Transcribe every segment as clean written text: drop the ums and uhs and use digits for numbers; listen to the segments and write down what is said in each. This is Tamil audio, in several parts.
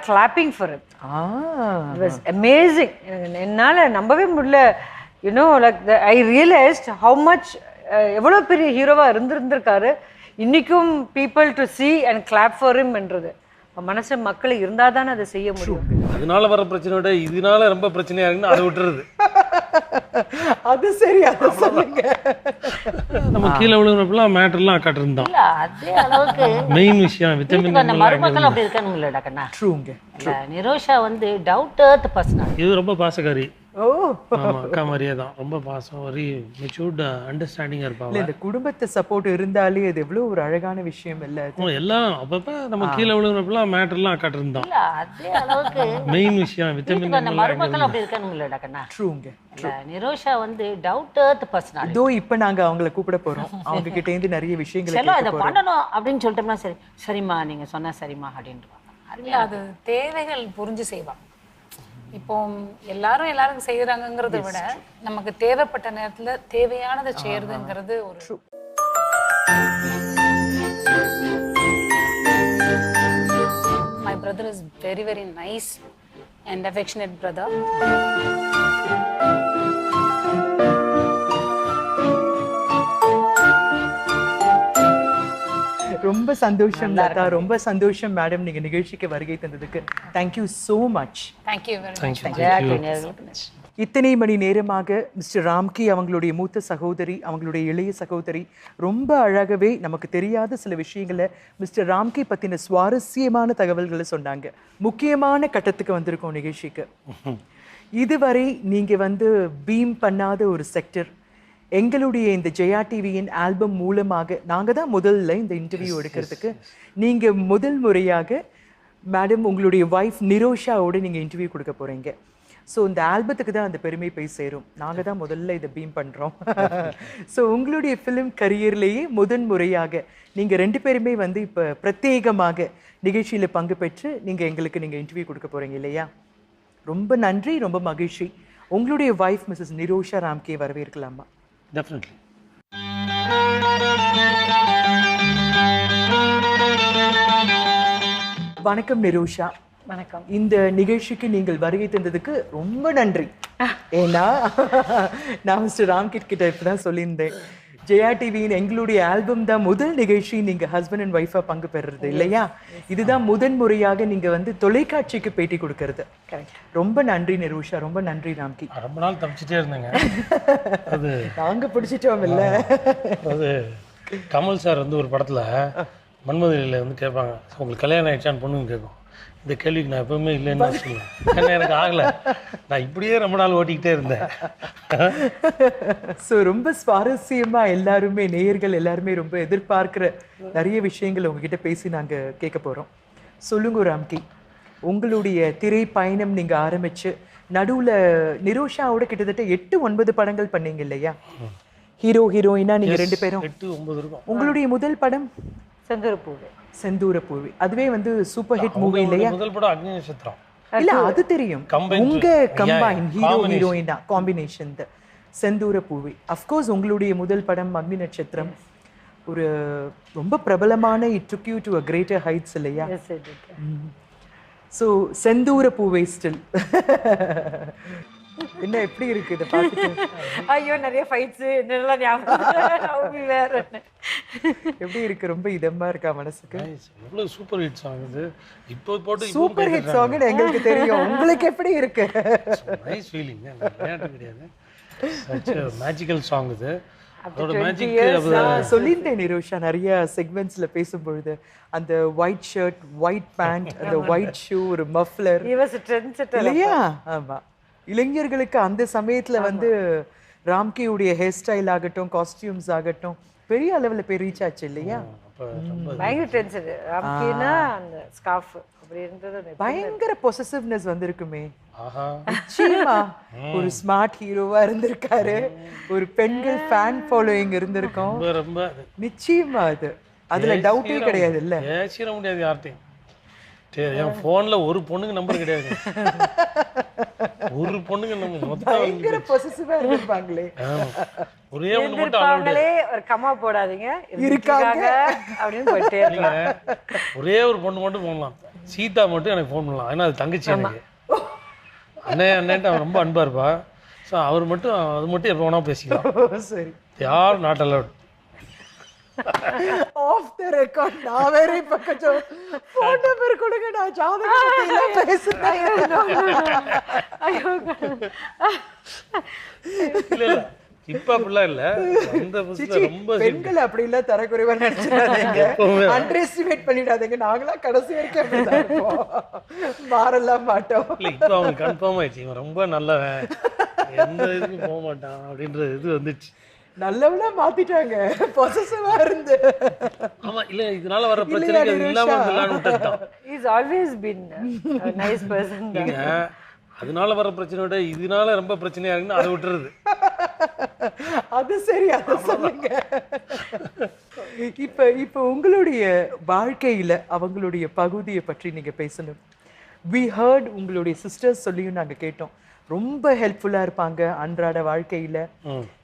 clapping for him. It was amazing. என்னால நம்பவே முடியல. You know, like I realized how much எவ்வளோ பெரிய ஹீரோவாக இருந்திருக்காரு. இன்னைக்கும் people to see and clap for him என்றது மனசு மக்கள் இருந்தால் தானே அதை செய்ய முடியும். அதனால வர பிரச்சனையோட இதனால ரொம்ப பிரச்சனையா இருக்குன்னு அதை விட்டுறது. அது சரி, அதை சொல்லுங்க. நம்ம கீழே விழுகிறப்பெல்லாம் மேட்டர்லாம் காட்டிருந்தோம். அதே அளவுக்கு மெயின் விஷயம் விட்டமின் மருமக்கள் அப்படி இருக்கானுங்களா கண்ணா? ட்ரூங்க. நிரோஷா வந்து டவுட் எர்த் பர்சனாலிட்டி. இது ரொம்ப பாசக்காரி. ஓ ஆமா, அக்கா மாதிரியே தான். ரொம்ப பாசம், வெரி மெச்சூர்ட், அண்டர்ஸ்டாண்டிங்காக இருப்பாங்க. இந்த குடும்பத்தை சப்போர்ட் இருந்தாலே அது எவ்வளோ ஒரு அழகான விஷயம் இல்லை? எல்லாம் அப்பப்போ நம்ம கீழே விழுகிறப்பெல்லாம் மேட்டர்லாம் காட்டிருந்தோம். அதே அளவுக்கு மெயின் விஷயம் விட்டமின் மருமக்கள் அப்படி இருக்கானுங்களா கண்ணா? ட்ரூங்க. நிரோஷா வந்து டவுட் எர்த் பர்சனாலிட்டி. இதோ இப்போ நாங்க அவங்கள கூப்பிட போறோம். அவங்க கிட்ட இருந்து நிறைய விஷயங்களை செல்லம் இதை பண்ணணும் அப்படின்னு சொல்லிட்டோம்னா சரி சரிம்மா நீங்க சொன்னா சரிம்மா அப்படின்ட்டு அது தேவைகள் புரிஞ்சு செய்வாங்க. இப்போ எல்லாரும் செய்யறாங்கிறத விட நமக்கு தேவைப்பட்ட நேரத்துல தேவையானதை செய்யறதுங்கிறது ஒரு My brother is very, very nice and affectionate brother. ரொம்ப சந்தோஷம் லதா, ரொம்ப சந்தோஷம் மேடம் நீங்க நிகழ்ச்சிக்கு வருகை தந்ததுக்கு. Thank you so much. Thank you very much. இத்தனை மணி நேரமாக மிஸ்டர் ராம்கி அவங்களுடைய மூத்த சகோதரி, அவங்களுடைய இளைய சகோதரி ரொம்ப அழகவே நமக்கு தெரியாத சில விஷயங்களை மிஸ்டர் ராம்கி பற்றின சுவாரஸ்யமான தகவல்களை சொன்னாங்க. முக்கியமான கட்டத்துக்கு வந்திருக்கோம் நிகழ்ச்சிக்கு. இதுவரை நீங்கள் வந்து பீம் பண்ணாத ஒரு செக்டர் எங்களுடைய இந்த ஜெயா டிவியின் ஆல்பம் மூலமாக நாங்கள் தான் முதல்ல இந்த இன்டர்வியூ எடுக்கிறதுக்கு நீங்கள் முதல் முறையாக மேடம் உங்களுடைய ஒய்ஃப் நிரோஷாவோடு நீங்கள் இன்டர்வியூ கொடுக்க போகிறீங்க. ஸோ இந்த ஆல்பத்துக்கு தான் அந்த பெருமை போய் சேரும். நாங்கள் தான் முதல்ல இதை பீம் பண்ணுறோம். ஸோ உங்களுடைய ஃபிலிம் கரியர்லேயே முறையாக நீங்கள் ரெண்டு பேருமே வந்து இப்போ பிரத்யேகமாக நிகழ்ச்சியில் பங்கு பெற்று நீங்கள் இன்டர்வியூ கொடுக்க போகிறீங்க இல்லையா? ரொம்ப நன்றி, ரொம்ப மகிழ்ச்சி. உங்களுடைய ஒய்ஃப் மிஸ்ஸஸ் நிரோஷா ராம்கே வரவேற்கலாமா? டெஃபினெட்லி. வணக்கம் நிரோஷா. வணக்கம். இந்த நிகழ்ச்சிக்கு நீங்கள் வருகை தந்ததுக்கு ரொம்ப நன்றி. ஏன்னா நான் மிஸ்டர் ராம்கிட் கிட்ட இப்பதான் சொல்லியிருந்தேன், ஜெயா டிவியின் எங்களுடைய ஆல்பம் தான் முதல் நிகழ்ச்சி நீங்க ஹஸ்பண்ட் அண்ட் ஒய்ஃபா பங்கு பெறுறது இல்லையா? இதுதான் முறையாக நீங்க வந்து தொலைக்காட்சிக்கு பேட்டி கொடுக்கறது. ரொம்ப நன்றி நிரோஷா, ரொம்ப நன்றி ராம்கி. ரொம்ப நாள் தப்பிச்சுட்டே இருந்தேங்க. அது நாங்க பிடிச்சிட்டோம் இல்ல? அது கமல் சார் வந்து ஒரு படத்துல மன்மதியில் வந்து கேட்பாங்க, உங்களுக்கு கல்யாணம் ஆயிடுச்சான்னு பொண்ணுங்க கேட்கும். இந்த கேள்விக்கு நான் எப்பவுமே இல்லைன்னு சொல்லுவேன். ஏன்னா எனக்கு ஆகலை, நான் இப்படியே ரொம்ப நாள் ஓட்டிக்கிட்டே இருந்தேன். ஸோ ரொம்ப சுவாரஸ்யமாக எல்லாருமே நேயர்கள் எல்லாருமே ரொம்ப எதிர்பார்க்குற நிறைய விஷயங்கள் உங்ககிட்ட பேசி நாங்கள் கேட்க போகிறோம். சொல்லுங்க ராம்கி, உங்களுடைய திரை பயணம் நீங்கள் ஆரம்பித்து நடுவில் நிரோஷாவோட கிட்டத்தட்ட 8-9 படங்கள் பண்ணீங்க இல்லையா? ஹீரோயினா நீங்கள் ரெண்டு பேரும் 8-9 இருக்கும். உங்களுடைய முதல் படம் செந்தூரப்பூவே, அதுவே வந்து சூப்பர் ஹிட் மூவி இல்லையா? முதல் படம் அக்னி நட்சத்திரம் இல்ல, அது தெரியும். உங்க கம்பைன் ஹீரோயின் தான் காம்பினேஷன் செந்தூரப்பூவே. அஃப்கோர்ஸ் உங்களுடைய முதல் படம் அக்னி நட்சத்திரம் ஒரு ரொம்ப பிரபலமான it took you to a greater heights இல்லையா? ஸோ செந்தூரப்பூவே ஸ்டில் என்ன எப்படி இருக்கு இதை பார்த்துட்டு? ஐயோ நிறைய ஃபைட்ஸ் என்னெல்லாம் ஞாபகம் வேற எப்படி இருக்கு? ரொம்ப இதமா இருக்கா மனசுக்கு? எவ்வளவு சூப்பர் ஹிட் சாங் இது. இப்போ போட்டு சூப்பர் ஹிட் சாங் எங்களுக்கு தெரியும், உங்களுக்கு எப்படி இருக்கு? Nice feeling. விளையாட்டு கிடையாது, சச் a மேஜிக்கல் சாங் இது. அதோட மேஜிக் சொல்லியிருந்தேன் நிரோஷா நிறைய செக்மெண்ட்ஸ்ல பேசும்பொழுது, அந்த ஒயிட் ஷர்ட், ஒயிட் பேண்ட், அந்த ஒயிட் ஷூ, ஒரு மஃப்லர் இல்லையா? ஆமா, இளைஞர்களுக்கு அந்த சமயத்துல வந்து ராம்கியுடைய ஹேர் ஸ்டைல் ஆகட்டும், காஸ்டியூம்ஸ் ஆகட்டும் பெரிய அளவுல போய் ரீச் ஆச்சு இல்லையா? பயங்கர டென்ஷன். ராம்கினா அந்த ஸ்கார்ஃப் அப்படி இருந்தது பயங்கர பொசசிவ்னஸ் வந்திருக்குமே. நிச்சயமா ஒரு ஸ்மார்ட் ஹீரோவா இருந்திருக்காரு, ஒரு பெண்கள் ஃபேன் ஃபாலோயிங் இருந்திருக்கும் நிச்சயமா. அதுல டவுட்டே கிடையாது இல்ல? ஏசிர முடியாது யார்ட்டையும். என் ஃபோன்ல ஒரு பொண்ணுங்க நம்பர் கிடையாது, ஒரு பொண்ணுங்க நம்பர் பயங்கர பொசசிவா இருப்பாங்களே. ஒரே ஒண்ணு மட்டும் ஒரு கமா போடாதீங்க இருக்காங்க அப்படின்னு போயிட்டே இருக்காங்க. ஒரே ஒரு பொண்ணு மட்டும் போடலாம். சீதா மட்டும் எனக்கு ஃபோன் பண்ணலாம், ஏன்னா அது தங்கச்சி எனக்கு. அண்ணன்ட்டு அவன் ரொம்ப அன்பா இருப்பா. ஸோ அவர் மட்டும் அது மட்டும் எப்போ வேணா பேசிக்கலாம். சரி, யார் not allowed. Off the record நான் வேற இப்ப கொஞ்சம் ஃபோன் நம்பர் கொடுங்க, நான் ஜாதகம் பத்தி பேசுறேன். இல்லை இல்லை, இப்போ அப்படிலாம் இல்லை. அந்த புதுசுல ரொம்ப பெண்கள் அப்படி இல்ல தரக்குறைவா நினைச்சிடாதீங்க, அண்டர் எஸ்டிமேட் பண்ணிடாதீங்க. நாங்களாம் கடைசி வரைக்கும் அப்படிதான் இருப்போம், மாறலாம் மாட்டோம். இல்லை, இப்போ அவங்க கன்ஃபார்ம் ஆயிடுச்சு, இவன் ரொம்ப நல்லவன், எந்த இதுக்கும் போக மாட்டான் அப்படின்ற இது வந்துச்சு. நல்லவனா மாத்திட்டாங்க, பொசசிவா இருந்து. ஆமா, இல்ல இதனால வர பிரச்சனைக்கு அது இல்லாம இருக்கலாம்னு விட்டுட்டான். He's always been a nice person. இல்லைங்க, அதனால வர பிரச்சனை விட இதனால ரொம்ப பிரச்சனையா இருக்குன்னு அதை விட்டுறது. அது சரி, அதை சொல்லுங்க. இப்ப உங்களுடைய வாழ்க்கையில அவங்களுடைய பகுதியை பற்றி நீங்க பேசணும். We heard உங்களுடைய சிஸ்டர்ஸ் சொல்லியும் நாங்க கேட்டோம், ரொம்ப ஹெல்ப்ஃபுல்லா இருப்பாங்க அன்றாட வாழ்க்கையில.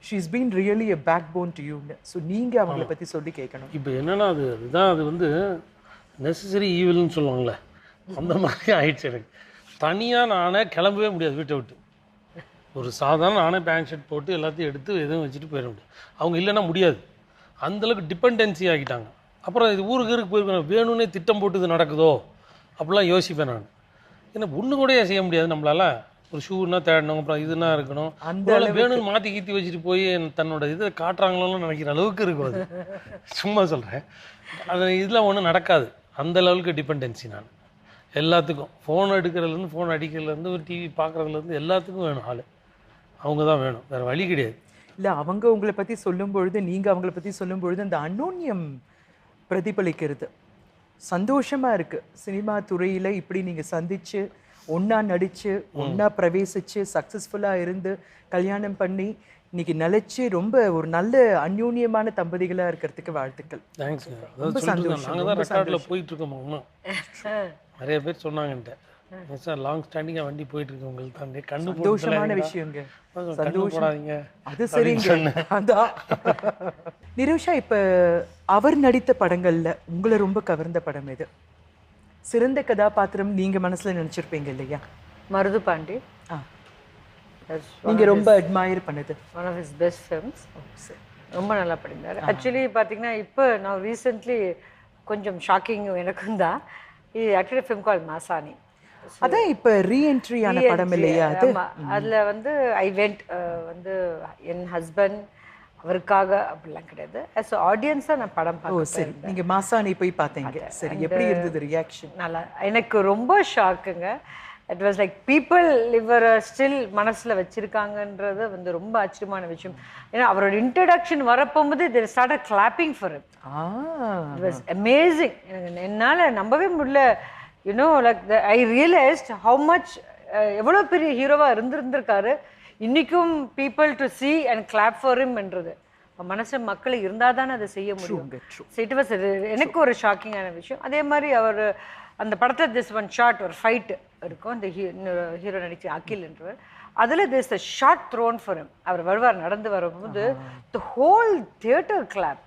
She's been really a backbone to you. So நீங்க அவங்கள பத்தி சொல்லி கேட்கணும். இப்போ என்னன்னா அதுதான் அது வந்து நெசசரி ஈவில்னு சொல்லுவாங்கள்ல, அந்த மாதிரி ஆயிடுச்சு எனக்கு. தனியாக நானே கிளம்பவே முடியாது வீட்டை விட்டு. ஒரு சாதாரண நானே பேண்ட் ஷர்ட் போட்டு எல்லாத்தையும் எடுத்து எதுவும் வச்சுட்டு போயிட முடியும். அவங்க இல்லைன்னா முடியாது, அந்தளவுக்கு டிபெண்டன்சி ஆகிட்டாங்க. அப்புறம் இது ஊருக்கு போயிருக்கேன், வேணும்னே திட்டம் போட்டு இது நடக்குதோ அப்படிலாம் யோசிப்பேன் நான். ஏன்னா ஒன்று கூட செய்ய முடியாது நம்மளால. ஒரு ஷூன்னா தேடணும், அப்புறம் இதுனா இருக்கணும், அந்த வேணும்னு மாற்றி கீத்தி வச்சுட்டு போய் தன்னோட இதை காட்டுறாங்களோன்னு நினைக்கிற அளவுக்கு இருக்கும் அது. சும்மா சொல்கிறேன், அது இதெல்லாம் ஒன்றும் நடக்காது. அந்த லெவலுக்கு டிபெண்டன்சி நான் எல்லாத்துக்கும். ஃபோன் எடுக்கிறதுலேருந்து ஃபோன் அடிக்கிறதுலேருந்து ஒரு டிவி பார்க்குறதுலேருந்து எல்லாத்துக்கும் வேணும் ஆள். அவங்க தான் வேணும், வேறு வழி கிடையாது. இல்லை, அவங்க உங்களை பற்றி சொல்லும் பொழுது, நீங்கள் அவங்கள பற்றி சொல்லும் பொழுது அந்த அன்னோன்யம் பிரதிபலிக்கிறது. சந்தோஷமாக இருக்குது. சினிமா துறையில் இப்படி நீங்கள் சந்தித்து ஒன்றா நடித்து ஒன்றா பிரவேசித்து சக்ஸஸ்ஃபுல்லாக இருந்து கல்யாணம் பண்ணி இன்னைக்கு நிலைச்சு ரொம்ப ஒரு நல்ல அந்யோன்யமான தம்பதிகளாக இருக்கிறதுக்கு வாழ்த்துக்கள். தேங்க்ஸ். அதாவது சந்தோஷம். நாங்கள் தான் ரெக்கார்டில் போயிட்டுருக்கோம். இன்னும் நிறைய பேர் சொன்னாங்கன்ட்டு, சார் லாங் ஸ்டாண்டிங்காக வண்டி போயிட்டுருக்கு உங்களுக்கு தான். கண்ணு சந்தோஷமான விஷயங்க, சந்தோஷம் போடாதீங்க. அது சரிங்க. அதான் நிரோஷா, இப்போ அவர் நடித்த படங்கள்ல உங்களை ரொம்ப கவர்ந்த படம் எது? சிறந்த கதாபாத்திரம் நீங்க மனசுல நினைச்சிருப்பீங்க இல்லையா? மருது பாண்டி. நீங்க ரொம்ப அட்மையர் பண்ணது one of his best films. ரொம்ப நல்லா பண்ணியிருந்தாரு. ஆக்சுவலி பார்த்தீங்கன்னா இப்போ நான் ரீசெண்ட்லி கொஞ்சம் ஷாக்கிங் எனக்கும் தான். இது ஆக்சுவலி ஃபிலிம் கால் மாசாணி. அதான் இப்போ ரீஎன்ட்ரி ஆன படம் இல்லையா அது? அதில் வந்து ஐ வெண்ட் வந்து என் ஹஸ்பண்ட் அவருக்காக அப்படிலாம் கிடையாது, ஆஸ் ஆடியன்ஸாக நான் படம் பார்க்க. சரி, நீங்கள் மாசாணி போய் பார்த்தீங்க. சரி, எப்படி இருந்தது ரியாக்ஷன்? நல்லா, எனக்கு ரொம்ப ஷாக்குங்க. இட் வாஸ் லைக் பீப்புள் இவரை ஸ்டில் மனசில் வச்சுருக்காங்கன்றது வந்து ரொம்ப ஆச்சரியமான விஷயம். ஏன்னா அவரோட introduction வரப்போகும்போது they started clapping for him. It was amazing. என்னால் நம்பவே முடியல. You know like I realised how much எவ்வளோ பெரிய ஹீரோவாக இருந்திருக்காரு. இன்றைக்கும் people to see and clap for him என்றது மனசு மக்கள் இருந்தால் தானே அதை செய்ய முடியும். ஸோ இட் வாஸ் எனக்கு ஒரு ஷாக்கிங்கான விஷயம். அதே மாதிரி அவர் அந்த படத்தில் திஸ் ஒன் ஷார்ட் ஒரு ஃபைட்டு இருக்கும், இந்த ஹீரோ நடிச்சு அகில் என்றவர். அதில் this a short thrown for him. அவர் வருவார், நடந்து வரும்போது த ஹோல் தியேட்டர் கிளாப்.